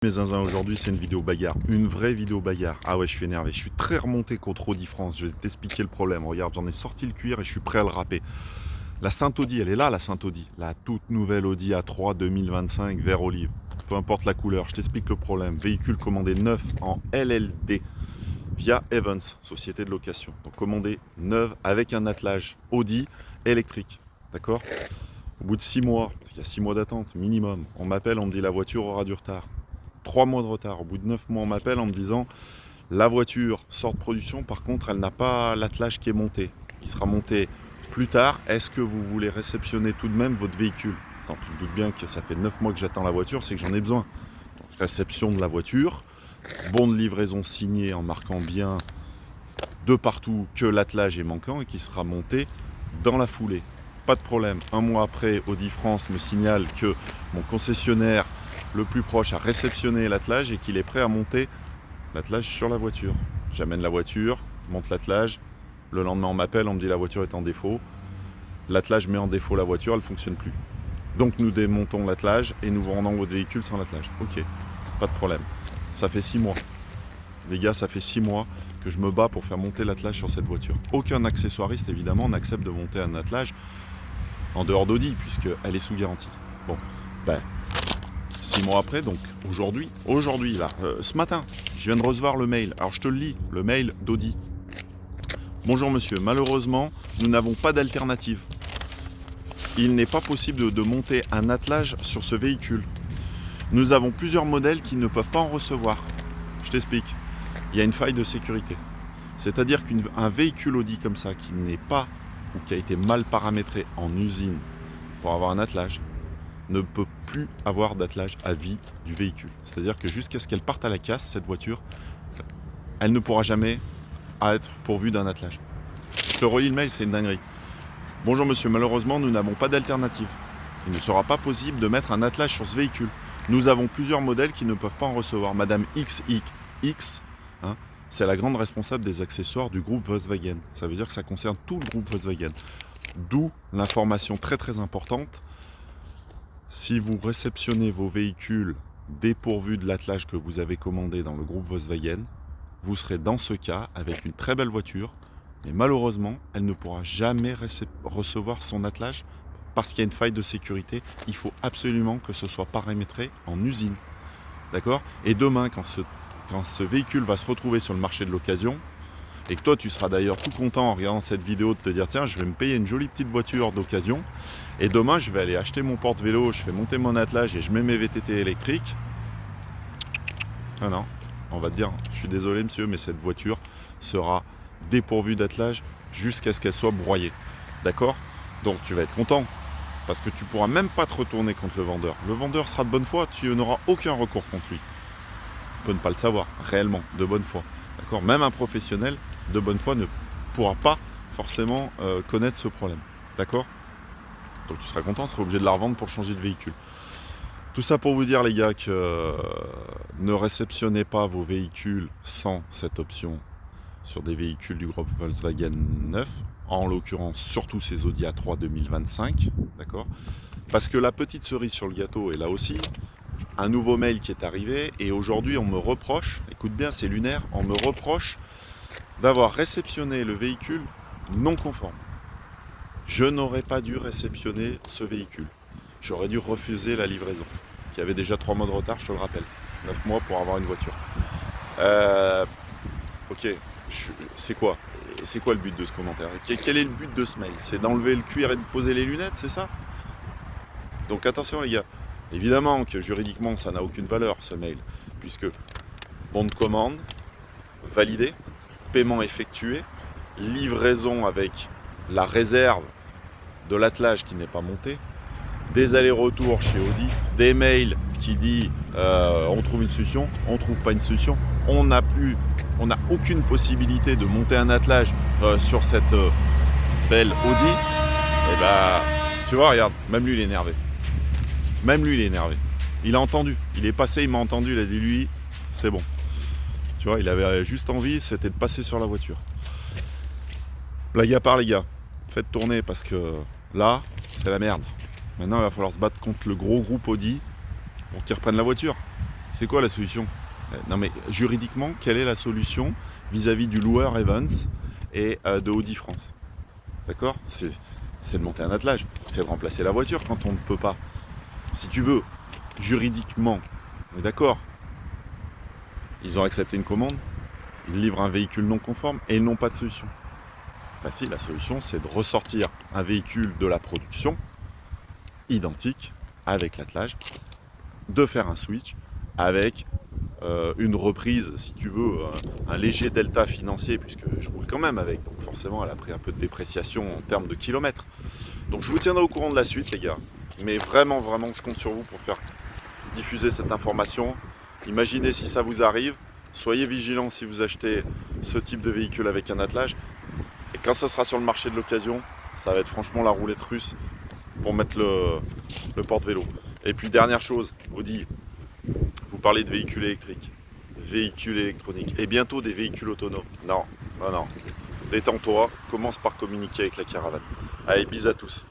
Mes zinzins, aujourd'hui c'est une vidéo bagarre, une vraie vidéo bagarre. Ah ouais, je suis énervé, je suis très remonté contre Audi France, je vais t'expliquer le problème. Regarde, j'en ai sorti le cuir et je suis prêt à le râper. La Sainte Audi, elle est là, la Sainte Audi, la toute nouvelle Audi A3 2025 vert olive. Peu importe la couleur, je t'explique le problème. Véhicule commandé neuf en LLD via Evans, société de location. Donc commandé neuf avec un attelage Audi électrique, d'accord? Au bout de 6 mois, parce qu'il y a 6 mois d'attente minimum, on m'appelle, on me dit la voiture aura du retard. 3 mois de retard. Au bout de 9 mois, on m'appelle en me disant la voiture sort de production, par contre, elle n'a pas l'attelage qui est monté. Il sera monté plus tard. Est-ce que vous voulez réceptionner tout de même votre véhicule? Attends, tu te doutes bien que ça fait 9 mois que j'attends la voiture, c'est que j'en ai besoin. Donc, réception de la voiture, bon de livraison signé en marquant bien de partout que l'attelage est manquant et qu'il sera monté dans la foulée. Pas de problème. Un mois après, Audi France me signale que mon concessionnaire le plus proche a réceptionné l'attelage et qu'il est prêt à monter l'attelage sur la voiture. J'amène la voiture, monte l'attelage. Le lendemain, on m'appelle, on me dit la voiture est en défaut. L'attelage met en défaut la voiture, elle ne fonctionne plus. Donc nous démontons l'attelage et nous vous rendons votre véhicule sans l'attelage. Ok, pas de problème. Ça fait 6 mois. Les gars, ça fait 6 mois que je me bats pour faire monter l'attelage sur cette voiture. Aucun accessoiriste, évidemment, n'accepte de monter un attelage en dehors d'Audi, puisqu'elle est sous garantie. Bon, ben, 6 mois après, donc aujourd'hui là, ce matin, je viens de recevoir le mail. Alors je te le lis, le mail d'Audi. Bonjour monsieur, malheureusement, nous n'avons pas d'alternative. Il n'est pas possible de monter un attelage sur ce véhicule. Nous avons plusieurs modèles qui ne peuvent pas en recevoir. Je t'explique. Il y a une faille de sécurité. C'est-à-dire qu'un véhicule Audi comme ça, qui n'est pas ou qui a été mal paramétré en usine pour avoir un attelage, ne peut plus avoir d'attelage à vie du véhicule. C'est-à-dire que jusqu'à ce qu'elle parte à la casse, cette voiture, elle ne pourra jamais être pourvue d'un attelage. Je te relis le mail, c'est une dinguerie. Bonjour monsieur, malheureusement nous n'avons pas d'alternative. Il ne sera pas possible de mettre un attelage sur ce véhicule. Nous avons plusieurs modèles qui ne peuvent pas en recevoir. Madame XX, hein, c'est la grande responsable des accessoires du groupe Volkswagen. Ça veut dire que ça concerne tout le groupe Volkswagen. D'où l'information très très importante. Si vous réceptionnez vos véhicules dépourvus de l'attelage que vous avez commandé dans le groupe Volkswagen, vous serez dans ce cas avec une très belle voiture, mais malheureusement, elle ne pourra jamais recevoir son attelage parce qu'il y a une faille de sécurité. Il faut absolument que ce soit paramétré en usine. D'accord? Et demain, quand ce véhicule va se retrouver sur le marché de l'occasion, et que toi tu seras d'ailleurs tout content en regardant cette vidéo de te dire tiens, je vais me payer une jolie petite voiture d'occasion et demain je vais aller acheter mon porte-vélo, je fais monter mon attelage et je mets mes VTT électriques. Ah non, on va te dire je suis désolé monsieur, mais cette voiture sera dépourvue d'attelage jusqu'à ce qu'elle soit broyée. D'accord? Donc tu vas être content parce que tu pourras même pas te retourner contre le vendeur. Le vendeur sera de bonne foi, tu n'auras aucun recours contre lui. Tu peux ne pas le savoir, réellement, de bonne foi. D'accord? Même un professionnel de bonne foi ne pourra pas forcément connaître ce problème. D'accord? Donc tu seras content, tu seras obligé de la revendre pour changer de véhicule. Tout ça pour vous dire les gars que ne réceptionnez pas vos véhicules sans cette option sur des véhicules du groupe Volkswagen 9, en l'occurrence surtout ces Audi A3 2025, d'accord? Parce que la petite cerise sur le gâteau est là aussi, un nouveau mail qui est arrivé et aujourd'hui on me reproche, écoute bien c'est lunaire, on me reproche d'avoir réceptionné le véhicule non conforme. Je n'aurais pas dû réceptionner ce véhicule. J'aurais dû refuser la livraison, qui avait déjà 3 mois de retard, je te le rappelle. 9 mois pour avoir une voiture. Ok, c'est quoi? C'est quoi le but de ce commentaire? Quel est le but de ce mail? C'est d'enlever le cuir et de poser les lunettes, c'est ça? Donc attention les gars, évidemment que juridiquement ça n'a aucune valeur ce mail, puisque bon de commande, validé, paiement effectué, livraison avec la réserve de l'attelage qui n'est pas monté, des allers-retours chez Audi, des mails qui disent on trouve une solution, on trouve pas une solution, on n'a aucune possibilité de monter un attelage sur cette belle Audi. Et bah tu vois, regarde, même lui il est énervé. Même lui il est énervé. Il a entendu, il est passé, il m'a entendu, il a dit lui, c'est bon. Tu vois, il avait juste envie, c'était de passer sur la voiture. Blague à part les gars, faites tourner parce que là, c'est la merde. Maintenant, il va falloir se battre contre le gros groupe Audi pour qu'ils reprennent la voiture. C'est quoi la solution? Non mais juridiquement, quelle est la solution vis-à-vis du loueur Evans et de Audi France? D'accord? C'est de monter un attelage, c'est de remplacer la voiture quand on ne peut pas. Si tu veux, juridiquement, on est d'accord, ils ont accepté une commande, ils livrent un véhicule non conforme et ils n'ont pas de solution. Bah si, la solution c'est de ressortir un véhicule de la production identique avec l'attelage, de faire un switch avec une reprise, si tu veux, un léger delta financier, puisque je roule quand même avec, donc forcément elle a pris un peu de dépréciation en termes de kilomètres. Donc je vous tiendrai au courant de la suite les gars, mais vraiment je compte sur vous pour faire diffuser cette information. Imaginez si ça vous arrive, soyez vigilants si vous achetez ce type de véhicule avec un attelage, et quand ça sera sur le marché de l'occasion, ça va être franchement la roulette russe pour mettre le porte-vélo. Et puis dernière chose, Audi, vous parlez de véhicules électriques, véhicules électroniques et bientôt des véhicules autonomes. Non. Détends-toi, commence par communiquer avec la caravane. Allez, bis à tous.